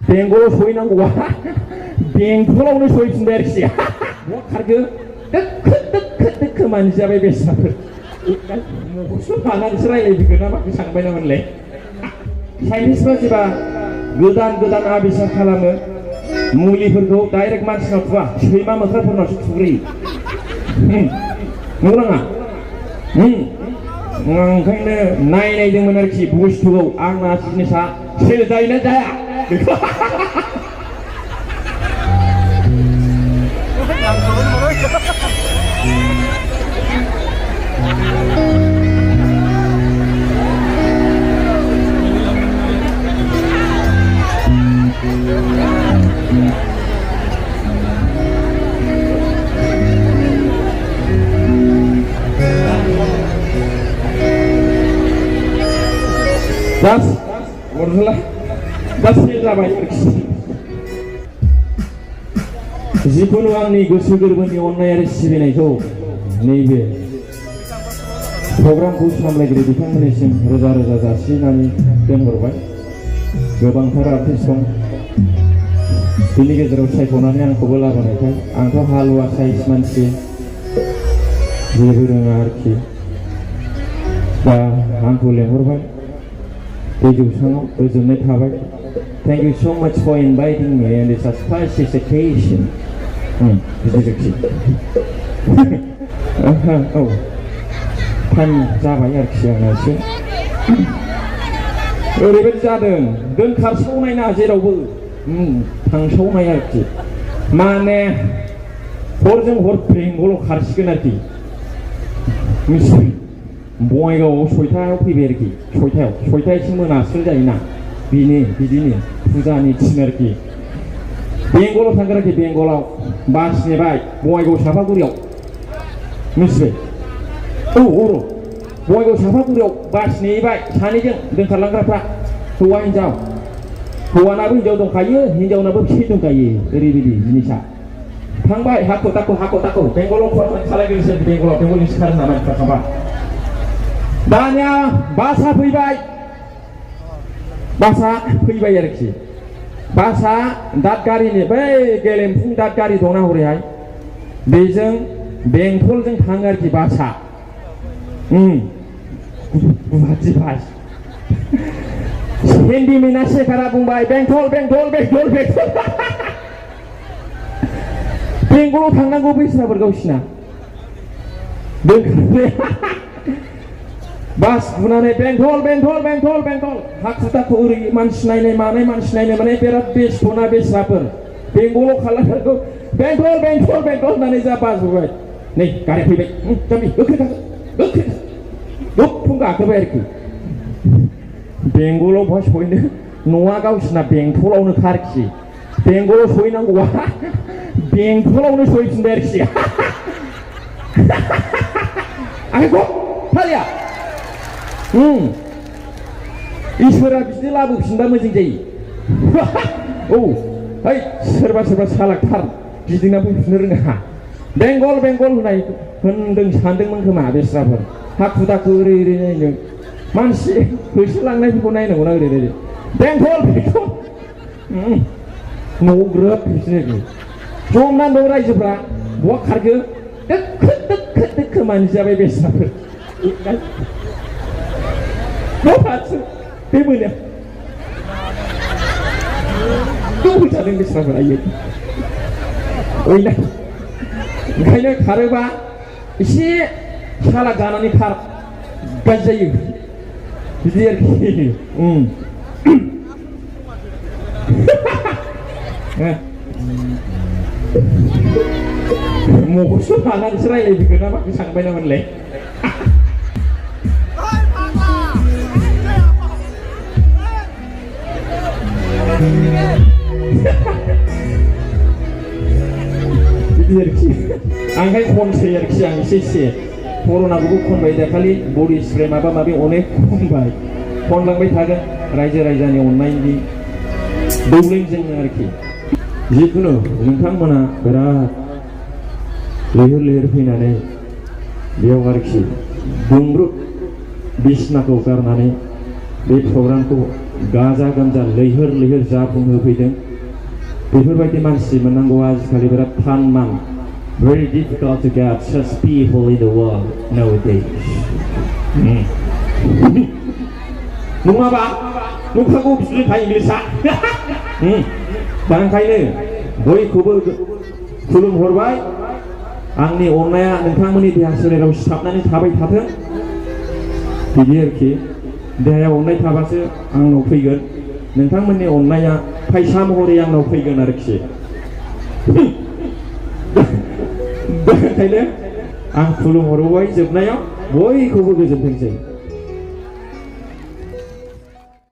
बेंगलाव सहैनांगौआ बेंथलावनो सहैफिनबाय आरोखि बहा खारखो दोखो दोखो दोखो मानजिजाबाय बेस्राफोर मखौसो लानानैसो रायलायदों ना माखौ सानबाय नामोनलाय साइन्टिस्टफ्रा जेबा गोदान गोदान आबिष्कार खालामो मुलिफोरखौ डाइरेक्ट मानसिनाव थुवा सैमा मोख्राफोरनावसो थुग्रोयो नंगौ नाङा ओंखायनो नायनायदोंमोन आरोखि बुस्थुखौ आंना जिनिसा सेल जायोना जाया बेखौ das warlah das जाबाय जिखुनु आंनि गोसो गोरबोनि अननाय आरो सिबिनायखौ नैबे प्रग्रामखौ सामलायगिरि बिथांमोननिसिम रोजा रोजा जासिनानै दोनहरबाय गोबांथार आर्टिस्ट दं बिनि गेजेराव सायख'नानै आंखौबो लाबोनायखाय आंथ' हालुवा साइज मानसि जेबो रोङा आरोखि दा आंखौ लेंहरबाय बे जौसाङाव गोजोननाय थाबाय Thank you so much for inviting me and it's a special occasion बिदिजोंखि औ टाइम जाबाय आरोखि आंना एसे ओरैबायदि जादों दोनखारसावनायना जेरावबो थांसावनाय आरोखि माने हरजों हर बेंगलाव खारसिगोन आरोखि मिथिबाय बङाइगावआव 6टायाव फैबाय आरोखि 6टायाव एसे मोनास्रोल जायोना बिदिनो फुजानि दिन आरोखि बेंगलाव थांगोन आरोखि बेंगलाव बास नेबाय बङाइगाव सापागुरियाव मिथिबाय औ बङाइगाव सापागुरियाव बास नेबाय सानैजों दोनखारलांग्राफ्रा हौवा हिन्जाव हौवानाबो हिन्जाव दंखायो हिन्जावनाबो फिसाइ दंखायो ओरैबायदि जिनिसा थांबाय हाखु दाखु बेंगलाव खालायग्रोसै बेंगलनि सिखार होनना मानसिफ्रा थांबाय दानिया बासआ फैबाय आरोखि बासआ दादगारिनि बै गेलेमफुं दादगारि दंना हरैहाय बेजों बेंटलजों थाङो आरोखि बासआ गुवाहाटि बास सेन्डिमिना शेखारा बुंबाय बेंटल बेंगलाव थांनांगौ बैसोरफोर गावसिना बास बुनानै बेंटल हाखु दाखु ओरै मानसि नायनाय माने बिराद बेस्थ'ना बेस्राफोर बेंगलाव खालामनांगौ बेंटल होननानै जा बाजुबाय नै गारि फैबाय जाम्बि गोख्रै दुखुं गाखोबाय आरोखि बेंगलाव बहा सहैनो न'आ गावसिना बेंटलावनो आरोखि बेंगलाव सहैनांगौआ बेंटलावनो सहैफिनबाय आरोखि आंखौ फालिया इसोरा बिदि लाबोफिनबा मोजां जायो औ है सोरबा सालाकथार गिदिंना फैफिननो रोङा बेंगल होनदों सानदोंमोन खोमा बेस्राफोर हाखु दाखु ओरै नायनो मानसि होसोलांनायफोरखौ नायनांगौ ना ओरै बेंटल न'आव ग्रोब फैफिनो जमनानै दं रायजोफ्रा बहा खारखो दोखो मानजिजाबाय बेस्राफोर बे मोनो जादों बेस्राफोर आयै ओंखायनो खारोबा एसे सालाक जानानै खार गाज्रि जायो बिदि आरोखि मखौसो लानानैसो रायलायदों ना माखौ सानबाय नामोनलाय आंहाय खनसै आरोखि आं एसे कर'नाखौबो खनबाय दाखालि बडि स्प्रे माबा माबि अनेक खनबाय खनलांबाय थागोन रायजो राजानि अननायनि दौलेंजोंनो आरोखि जिखुनु नोंथांमोना बिराद लैहोर फैनानै बेयाव आरोखि दुंब्रुद बिसनाखौ गारनानै बे प्रग्रामखौ गाजा गोमजा लैहोर लैहोर जाफुंहोफैदों बेफोरबायदि मानसि मोननांगौआ आजिखालि बिराद थानमान very difficult to get such people in the world nowadays नङाबा नंखागौ बिदिनो थायो इंलिसा दा ओंखायनो बयखौबो खुलुमहरबाय आंनि अननाया नोंथांमोननि देहा सोलेराव सिथाबनानै थाबाय थाथों बिदि आरोखि देहायाव अननाय थाबासो आंनाव फैगोन नोंथांमोननि अननाया फैसा महरै आंनाव फैगोन आरोखि ओंखायनो आं खुलुमहरबाय जोबनायाव बयखौबो गोजोनथोंसै